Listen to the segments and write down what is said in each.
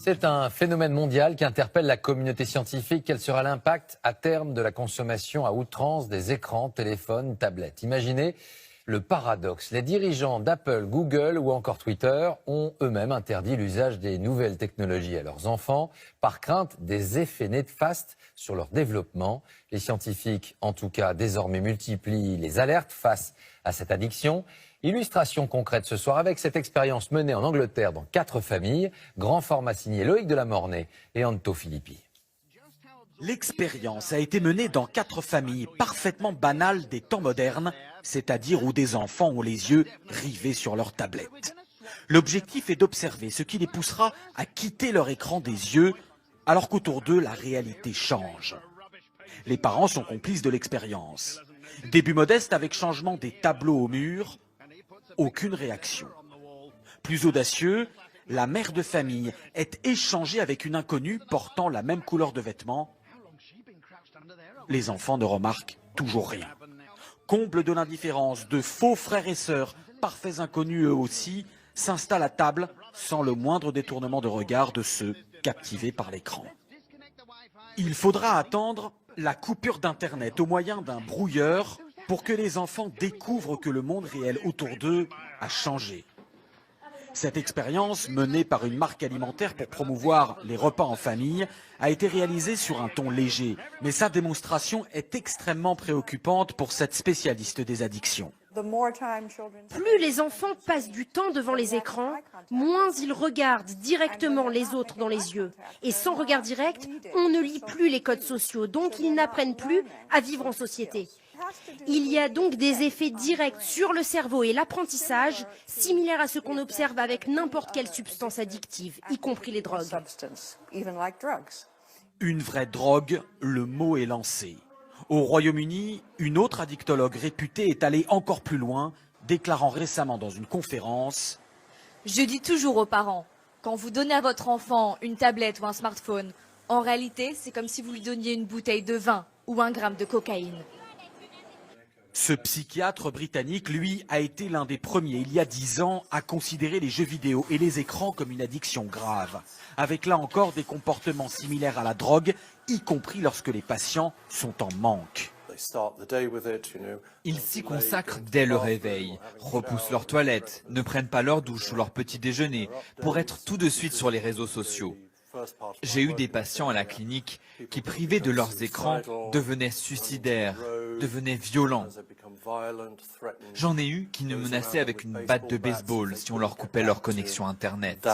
C'est un phénomène mondial qui interpelle la communauté scientifique. Quel sera l'impact à terme de la consommation à outrance des écrans, téléphones, tablettes? Imaginez le paradoxe. Les dirigeants d'Apple, Google ou encore Twitter ont eux-mêmes interdit l'usage des nouvelles technologies à leurs enfants par crainte des effets néfastes sur leur développement. Les scientifiques, en tout cas, désormais multiplient les alertes face à cette addiction. Illustration concrète ce soir avec cette expérience menée en Angleterre dans 4 familles. Grand format signé Loïc Delamornay et Anto Filippi. L'expérience a été menée dans 4 familles parfaitement banales des temps modernes, c'est-à-dire où des enfants ont les yeux rivés sur leur tablette. L'objectif est d'observer ce qui les poussera à quitter leur écran des yeux, alors qu'autour d'eux, la réalité change. Les parents sont complices de l'expérience. Début modeste avec changement des tableaux au mur, aucune réaction. Plus audacieux, la mère de famille est échangée avec une inconnue portant la même couleur de vêtements. Les enfants ne remarquent toujours rien. Comble de l'indifférence, de faux frères et sœurs, parfaits inconnus eux aussi, s'installent à table sans le moindre détournement de regard de ceux captivés par l'écran. Il faudra attendre la coupure d'Internet au moyen d'un brouilleur pour que les enfants découvrent que le monde réel autour d'eux a changé. Cette expérience, menée par une marque alimentaire pour promouvoir les repas en famille, a été réalisée sur un ton léger. Mais sa démonstration est extrêmement préoccupante pour cette spécialiste des addictions. Plus les enfants passent du temps devant les écrans, moins ils regardent directement les autres dans les yeux. Et sans regard direct, on ne lit plus les codes sociaux, donc ils n'apprennent plus à vivre en société. Il y a donc des effets directs sur le cerveau et l'apprentissage, similaires à ce qu'on observe avec n'importe quelle substance addictive, y compris les drogues. Une vraie drogue, le mot est lancé. Au Royaume-Uni, une autre addictologue réputée est allée encore plus loin, déclarant récemment dans une conférence « Je dis toujours aux parents, quand vous donnez à votre enfant une tablette ou un smartphone, en réalité, c'est comme si vous lui donniez une bouteille de vin ou 1 gramme de cocaïne. » Ce psychiatre britannique, lui, a été l'un des premiers, il y a 10 ans, à considérer les jeux vidéo et les écrans comme une addiction grave, avec là encore des comportements similaires à la drogue, y compris lorsque les patients sont en manque. Ils s'y consacrent dès le réveil, repoussent leurs toilettes, ne prennent pas leur douche ou leur petit déjeuner pour être tout de suite sur les réseaux sociaux. J'ai eu des patients à la clinique qui, privés de leurs écrans, devenaient suicidaires, devenaient violents. J'en ai eu qui nous menaçaient avec une batte de baseball si on leur coupait leur connexion Internet.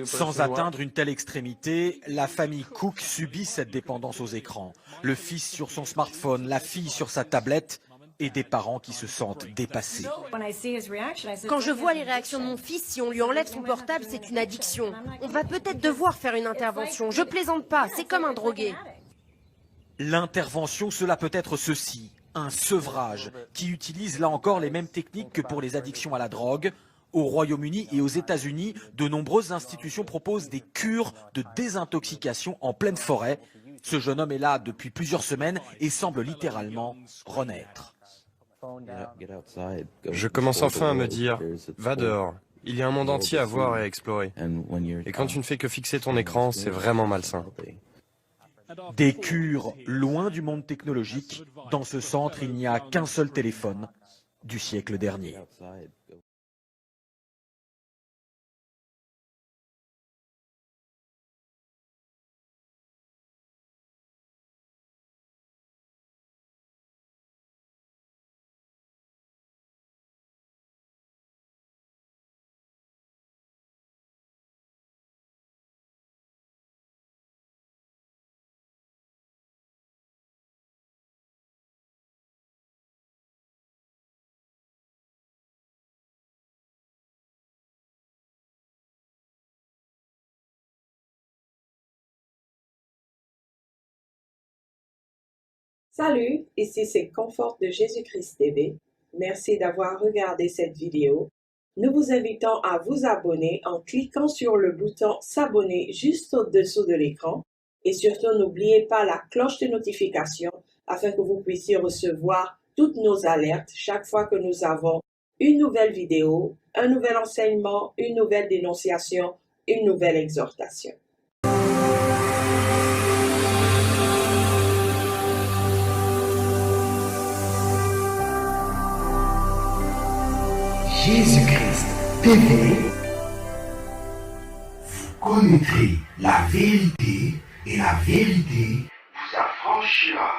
Sans atteindre une telle extrémité, la famille Cook subit cette dépendance aux écrans. Le fils sur son smartphone, la fille sur sa tablette, et des parents qui se sentent dépassés. Quand je vois les réactions de mon fils, si on lui enlève son portable, c'est une addiction. On va peut-être devoir faire une intervention. Je plaisante pas, c'est comme un drogué. L'intervention, cela peut être ceci, un sevrage, qui utilise là encore les mêmes techniques que pour les addictions à la drogue. Au Royaume-Uni et aux États-Unis, de nombreuses institutions proposent des cures de désintoxication en pleine forêt. Ce jeune homme est là depuis plusieurs semaines et semble littéralement renaître. Je commence enfin à me dire, va dehors, il y a un monde entier à voir et à explorer. Et quand tu ne fais que fixer ton écran, c'est vraiment malsain. Des cures loin du monde technologique. Dans ce centre, il n'y a qu'un seul téléphone du siècle dernier. Salut, ici c'est Confort de Jésus-Christ TV. Merci d'avoir regardé cette vidéo. Nous vous invitons à vous abonner en cliquant sur le bouton s'abonner juste au-dessous de l'écran et surtout n'oubliez pas la cloche de notification afin que vous puissiez recevoir toutes nos alertes chaque fois que nous avons une nouvelle vidéo, un nouvel enseignement, une nouvelle dénonciation, une nouvelle exhortation. Jésus-Christ TV, vous connaîtrez la vérité et la vérité vous affranchira.